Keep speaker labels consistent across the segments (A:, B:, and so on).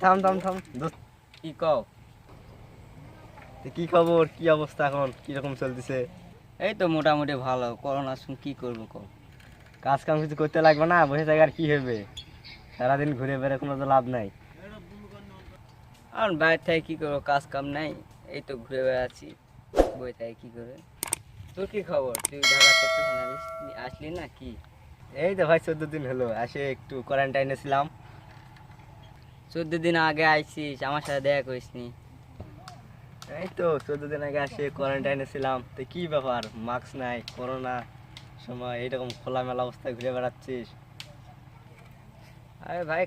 A: থাম থাম থাম দোস্ত,
B: কি কও?
A: কি খবর, কি অবস্থা, এখন কিরকম চলতেছে?
B: এই তো মোটামুটি ভালো। করোনার সঙ্গে কি করবো কও?
A: কাজ কাম কিছু করতে লাগবে না, বসে থাকার কি হবে? সারাদিন ঘুরে বেড়ে কোনো তো লাভ নাই।
B: আর বাইরে থেকে কি করবো, কাজ কাম নাই, এই তো ঘুরে বেড়াচ্ছি। বই থেকে কি করে? তোর কি খবর? তুই ঢাকা থেকে আসলি না কি?
A: এই তো ভাই 14 দিন হলো আসে, একটু কোয়ারেন্টাইনে ছিলাম।
B: 14 দিন আগে আইছিস, আমার সাথে দেখা করিসনি।
A: এই তো 14 দিন আগে আসে কোয়ারেন্টাইনে ছিলাম। তো কি ব্যাপার, মাস্ক নাই, করোনা সময় এইরকম খোলামেলা অবস্থায় ঘুরে বেড়াচ্ছিস?
B: আরে ভাই,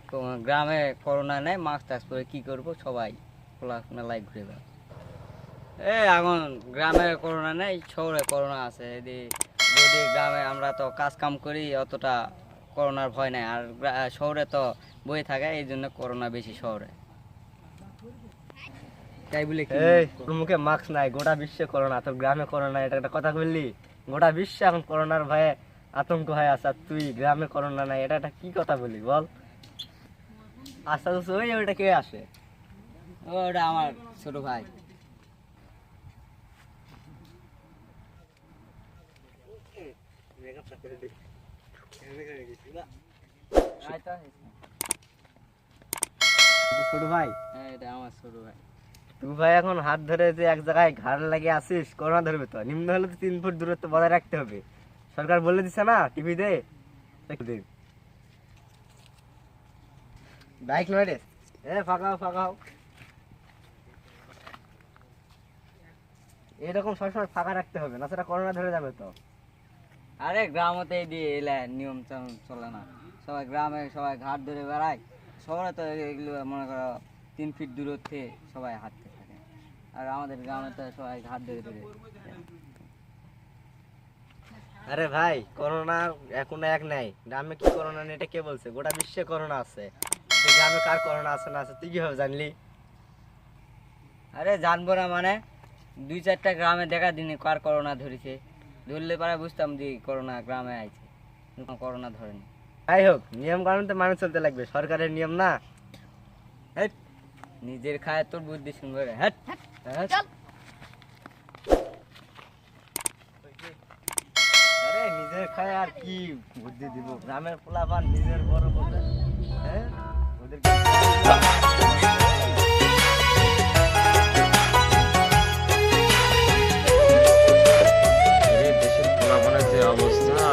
B: গ্রামে করোনা নেই, মাস্ক টাস্ক পরে কি করবো, সবাই খোলা মেলায় ঘুরে বেড়ায়। এখন গ্রামে করোনা নেই, শহরে করোনা আছে। যদি গ্রামে আমরা তো কাজ কাম করি, অতটা করোনার ভয় নাই। আর শহরে তো বই থাকে, এই জন্য করোনা বেশি শহরে। তাই বলে কি
A: এই তোর মুখে মাস্ক নাই, গোটা বিশ্বে করোনা, তোর গ্রামে করোনা, এটা একটা কথা বললি? গোটা বিশ্বে এখন করোনার ভয়ে আতঙ্ক হয়ে আছে, আর তুই গ্রামে করোনা নাই, এটা একটা কি কথা বলি বল? আচ্ছা তো ওই ওইটা কে আসে?
B: ওটা আমার ছোট ভাই।
A: ছোট ভাই,
B: হ্যাঁ, এটা আমার ছোট ভাই।
A: তুই ভাই এখন হাত ধরে যে এক জায়গায় ঘাড় লাগিয়ে আসিস, করোনা ধরবে তো। নিম্ন হলে তো 3 ফুট দূরত্ব বজায় রাখতে হবে, সরকার বলে দিছে না টিভিতে। বাইক নয় রে, ফাঁকাও ফাঁকাও, এরকম সবসময় ফাঁকা রাখতে হবে, না সেটা করোনা ধরে যাবে তো।
B: আরে গ্রামতে এই দিয়ে এলে নিয়ম চলে না। সবাই গ্রামে সবাই ঘাট ধরে বেড়ায়। শহরে তো এগুলো মনে করো 3 ফিট দূরত্বে সবাই হাঁটতে থাকে। আর আমাদের গ্রামে তো সবাই ঘাট ধরে ধরে।
A: আরে ভাই, করোনা এখন এক নাই, গ্রামে কি করোনা নেই এটা কে বলছে? গোটা বিশ্বে করোনা আছে, তো গ্রামে কার করোনা আছে না আছে তুই কিভাবে জানলি?
B: আরে জানবো না মানে, 2-4টা গ্রামে দেখা দিনে কার করোনা ধরেছে। ধরলে পারে বুঝতাম যে করোনা গ্রামে আইছে, কিন্তু করোনা ধরেনি।
A: যাই হোক, নিয়ম কানুন তো মানুষ চলতে লাগবে, সরকারের নিয়ম না।
B: হ্যাট, নিজের খায় তোর বুদ্ধি শুনবে রে, হ্যাট।
A: আরে নিজের খায় আর কি বুদ্ধি দিব, গ্রামের পোলাপান নিজের বড় বোঝে। হ্যাঁ, ওদের
C: দেশের পোলাপানের যে অবস্থা,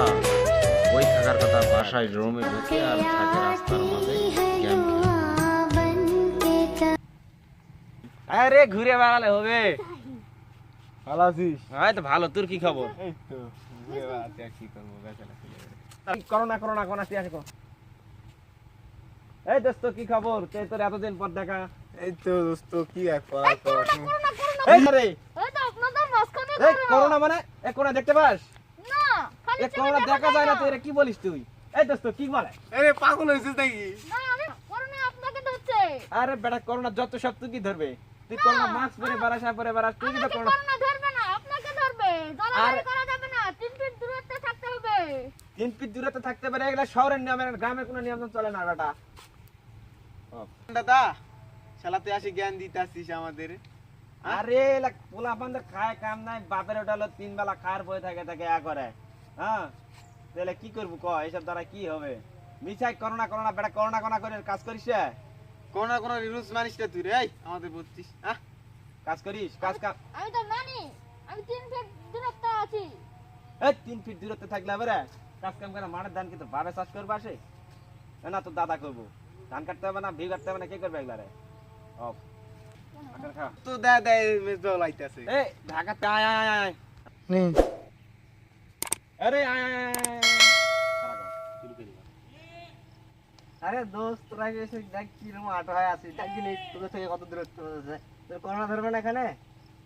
C: ওই থাকার কথা বাসায় রুমে ঢুকে আর থাকে রাস্তার মাঝে গেম খেলে।
D: আরে ঘুরে বেড়ালে হবে।
A: ভালো আছিস?
D: হ্যাঁ তো ভালো, তোর কি খবর?
A: এই তো ঘুরে বেড়াতে আর কি করবো, বেচারা ছেলে।
D: করোনা করোনা কোন আসি আসে। এই দোস্ত কি খবর? তোর এতদিন পর দেখা।
A: এই তো দোস্ত, কি আর করার কর।
D: এই রে,
E: এই তো আপনাদের মাঝখানে
D: এই করোনা মানে এ করোনা দেখতে পাস?
E: না খালি
D: এ করোনা দেখা যায় না, তুই এটা কি বলিস তুই? এই দোস্ত কি বলে?
A: আরে পাগল হয়েছিস নাকি?
E: না আমি করোনা আপনাকে ধরছে
D: আরে বেটা, করোনা যত সব তুই কি ধরবে? তুই করোনা মাস্ক পরে বেড়াস আর পরে বেড়াস, তুই কি তো করোনা।
E: করোনা ধরবে না, আপনাকে ধরবে। জলাজলি করা যাবে না, 3 ফিট দূরত্বে থাকতে হবে।
D: 3 ফিট দূরত্বে থাকতে পারে, এগুলা শহরের নিয়ম, গ্রামের কোনো নিয়ম চলে না বেটা।
A: দাদা, শালা তুই আসি জ্ঞান দিতে আসছিস আমাদের।
D: আরে পোলা পান্দের খায় কাম নাই, বাপের ওটা হলো 3 বেলা খায়ের বই থাকে থাকে করে। হ্যাঁ, তাহলে কি করবো ক? এইসব দ্বারা কি হবে? মিছাই করোনা করোনা বেটা, করোনা করোনা করে কাজ করিস রে?
A: করোনা কোনো রুলস মানিস না তুই রে, এই আমাদের বলছিস? হ্যাঁ,
D: কাজ করিস? কাজ কাম
E: আমি তো মানি, আমি 3 ফিট দূরত্বে আছি।
D: এই 3 ফিট দূরত্বে থাকলে হবে রে? কাজ কাম করে মাঠের ধান কি তোর বাবা চাষ করবে আসে? না তোর দাদা করবো? ধান কাটতে হবে না, ভিউ কাটতে হবে না, কে করবে এগুলা রে? অফ খা।
A: তো দে দে মেজো লাইতাছে।
D: এই ঢাকাতে আয় আয় আয় আয়। আরে আয় আয় আয় আয়। খারাপ কর, শুরু করি।
A: আরে দোস্ত, তোরা এসে দেখ কি রকম আটো হয়ে আছিস, দেখ দিলি তোদের থেকে কত দূরত্ব আছে। তোর করোনা ধরবে না এখানে?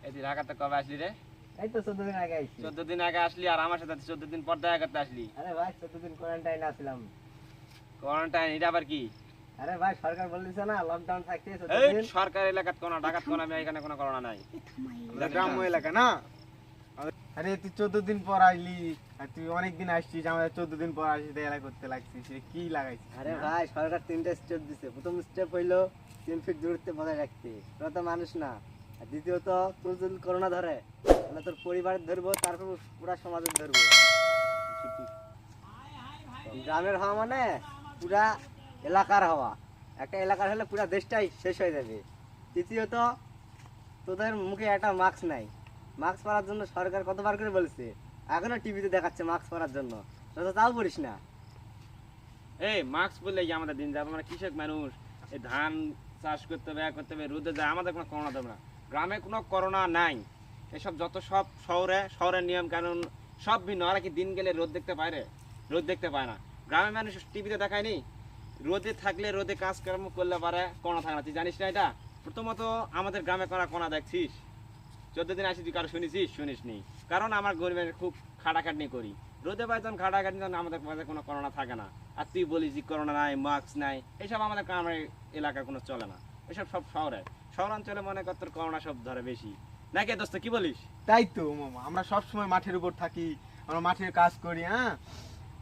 D: এই তুই ঢাকাতে কবে আসলি রে?
A: এই তো 14 দিন আগে আইছি।
D: 14 দিন আগে আসলি, আর আমার সাথে 14 দিন পর দেখা করতে আসলি।
A: আরে ভাই 14 দিন কোয়ারেন্টাইনে আসলাম।
D: কোয়ারেন্টাইন এটা আবার কি?
A: আরে ভাই সরকার বলেছে না লকডাউন থাকতে 14
D: এই
A: দিন।
D: সরকার এলাকাত কোনো ঢাকাত কোনো, আমি এখানে কোনো করোনা নাই।
A: গ্রাম্য এলাকা না।
F: আরে তুই 14 দিন পর আসলি, আর তুই অনেক দিন আসছিস, আমাদের 14 দিন পর আসিস এলা করতে লাগছিস, এ কি লাগাইছিস?
A: আরে ভাই সরকার 3টা স্টেপ দিছে। প্রথম স্টেপ হইলো 3 ফিট দূরত্ব বজায় রাখতে, তোরা তো মানুষ না। আর দ্বিতীয়ত তোর যদি করোনা ধরে তাহলে তোর পরিবারের ধরবো, তারপর পুরা সমাজের ধরবো। গ্রামের হওয়া মানে পুরা এলাকার হওয়া, একটা এলাকার হলে পুরা দেশটাই শেষ হয়ে যাবে। তৃতীয়ত তোদের মুখে একটা মাস্ক নাই, মাস্ক পরার জন্য সরকার কতবার করে বলছে, এখনো টিভিতে দেখাচ্ছে মাস্ক পরার জন্য, তোরা তো তাও পড়িস না।
D: এই মাস্ক বললে কি আমাদের দিন যাবে? আমরা কৃষক মানুষ, এই ধান চাষ করতে হবে, করতে হবে, রোদে যায়, আমাদের কোনো করোনা দেবে না। গ্রামে কোনো করোনা নাই। এসব যত সব শহরের নিয়ম কানুন সব ভিন্ন। ওরা কি দিন গেলে রোদ দেখতে পায় রে? রোদ দেখতে পায় না। গ্রামের মানুষ টিভিতে দেখায়নি, রোদে থাকলে রোদে কাজকর্ম করলে পারে, করোনা থাকে না। তুই জানিস না এটা? প্রথমত আমাদের গ্রামে করোনা দেখছিস? 14 দিন আসি তুই কারো শুনেছিস? শুনিস নি। কারণ আমার গরিবের খুব খাটাখাটনি করি, রোদে পাই যখন খাটাখাটনি, তখন আমাদের মাঝে কোনো করোনা থাকে না। আর তুই বলিস যে করোনা নাই, মাস্ক নাই, এইসব আমাদের গ্রামের এলাকায় কোনো চলে না। এসব সব শহরাঞ্চলে মনে কর তোর করোনা সব ধরে বেশি নাকি দোস্ত, কি বলিস?
F: তাই তো মামা, আমরা সব সময় মাঠের উপর থাকি, আমরা মাঠের কাজ করি, হ্যাঁ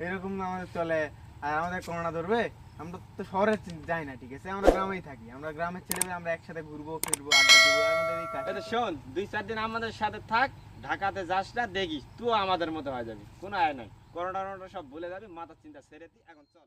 F: এরকম আমাদের চলে। আর আমাদের করোনা ধরবে? আমরা তো শহরে যাই না, ঠিক আছে, আমরা গ্রামেই থাকি, আমরা গ্রামের ছেলেমেয়ে, আমরা একসাথে ঘুরবো, ফিরবো, আড্ডা দেবো, আমাদের এই কাজ।
D: এই তো শোন, 2-4 দিন আমাদের সাথে থাক, ঢাকাতে যাস না, দেখিস তুই আমাদের মতো হয়ে যাবি, কোনো আয় নাই। করোনা সব ভুলে যাবি, মাথার চিন্তা ছেড়ে দি, এখন চল।